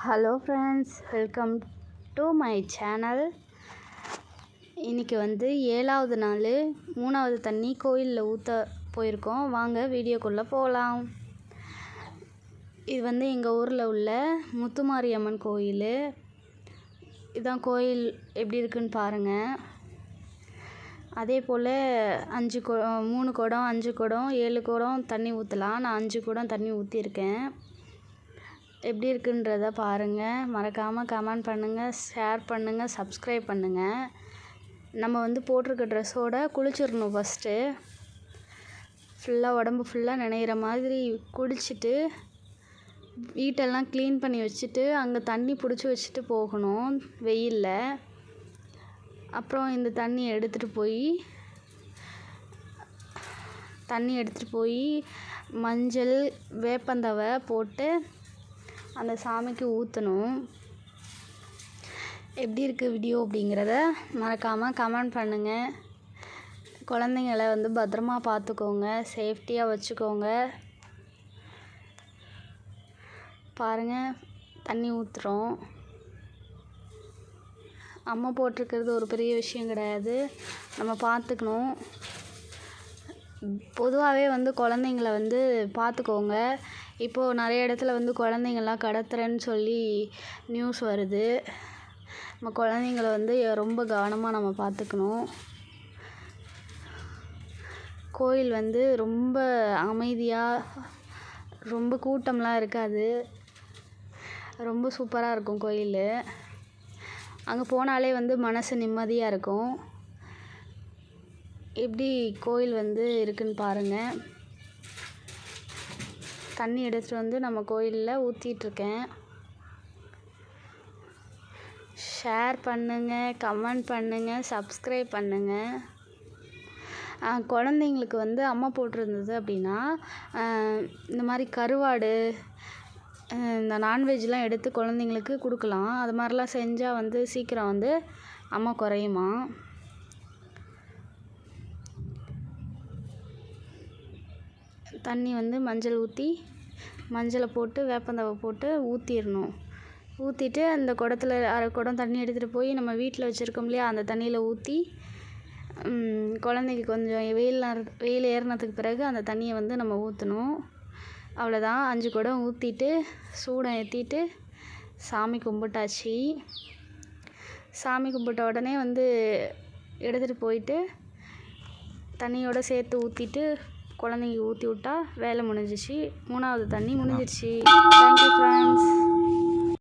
Hello friends, welcome to my channel. இன்றைக்கி வந்து 7வது நாள் 3வது தண்ணி கோயிலில் ஊற்ற போயிருக்கோம். வாங்க வீடியோக்குள்ளே போகலாம். இது வந்து எங்கள் ஊரில் உள்ள முத்துமாரியம்மன் கோயில். இதுதான் கோயில் எப்படி இருக்குன்னு பாருங்கள். அதே போல் 3 குடம் 5 குடம் 7 குடம் தண்ணி ஊற்றலாம். நான் 5 குடம் தண்ணி ஊற்றிருக்கேன். எப்படி இருக்குன்றத பாருங்கள். மறக்காமல் கமெண்ட் பண்ணுங்கள், ஷேர் பண்ணுங்கள், சப்ஸ்கிரைப் பண்ணுங்கள். நம்ம வந்து போட்டிருக்க ட்ரெஸ்ஸோடு குளிச்சிடணும். ஃபஸ்ட்டு உடம்பு ஃபுல்லாக நனைகிற மாதிரி குளிச்சுட்டு வீட்டெல்லாம் க்ளீன் பண்ணி வச்சுட்டு அங்கே தண்ணி பிடிச்சி வச்சுட்டு போகணும் வெயிலில். அப்புறம் இந்த தண்ணி எடுத்துகிட்டு போய் மஞ்சள் வேப்பந்தழை போட்டு அந்த சாமிக்கு ஊற்றணும். எப்படி இருக்குது வீடியோ அப்படிங்கிறத மறக்காமல் கமெண்ட் பண்ணுங்கள். குழந்தைங்கள வந்து பத்திரமா பார்த்துக்கோங்க, சேஃப்டியாக வச்சுக்கோங்க. பாருங்கள், தண்ணி ஊற்றுறோம். அம்மா போட்டிருக்கிறது ஒரு பெரிய விஷயம் கிடையாது, நம்ம பார்த்துக்கணும். பொதுவாகவே வந்து குழந்தைங்கள வந்து பார்த்துக்கோங்க. இப்போது நிறைய இடத்துல வந்து குழந்தைங்கள்லாம் கடத்துறேன்னு சொல்லி நியூஸ் வருது. நம்ம குழந்தைங்கள வந்து ரொம்ப கவனமாக நம்ம பார்த்துக்கணும். கோயில் வந்து ரொம்ப அமைதியாக, ரொம்ப கூட்டம்லாம் இருக்காது. ரொம்ப சூப்பராக இருக்கும் கோயில். அங்கே போனாலே வந்து மனசு நிம்மதியாக இருக்கும். எப்படி கோயில் வந்து இருக்குன்னு பாருங்கள். தண்ணி எடுத்துகிட்டு வந்து நம்ம கோயிலில் ஊற்றிட்டுருக்கேன். ஷேர் பண்ணுங்கள், கமெண்ட் பண்ணுங்கள், சப்ஸ்கிரைப் பண்ணுங்கள். குழந்தைங்களுக்கு வந்து அம்மா போட்டிருந்தது அப்படின்னா இந்த மாதிரி கருவாடு, இந்த நான்வெஜ்லாம் எடுத்து குழந்தைங்களுக்கு கொடுக்கலாம். அது மாதிரிலாம் செஞ்சால் வந்து சீக்கிரம் வந்து அம்மா குறையுமா. தண்ணி வந்து மஞ்சளை போட்டு வேப்பந்தழை போட்டு ஊற்றிடணும். ஊற்றிட்டு அந்த குடத்துல அரை குடம் தண்ணி எடுத்துகிட்டு போய் நம்ம வீட்டில் வச்சுருக்கோம் இல்லையா, அந்த தண்ணியில் ஊற்றி குழந்தைக்கு கொஞ்சம் வெயில் ஏறினதுக்கு பிறகு அந்த தண்ணியை வந்து நம்ம ஊற்றணும். அவ்வளோதான். 5 குடம் ஊற்றிட்டு சூடம் ஏற்றிட்டு சாமி கும்பிட்டாச்சு. சாமி கும்பிட்ட உடனே வந்து எடுத்துகிட்டு போயிட்டு தண்ணியோடு சேர்த்து ஊற்றிட்டு குழந்தைங்க ஊற்றி விட்டா வேலை முடிஞ்சிச்சு. 3வது தண்ணி முடிஞ்சிருச்சு. Thank you friends.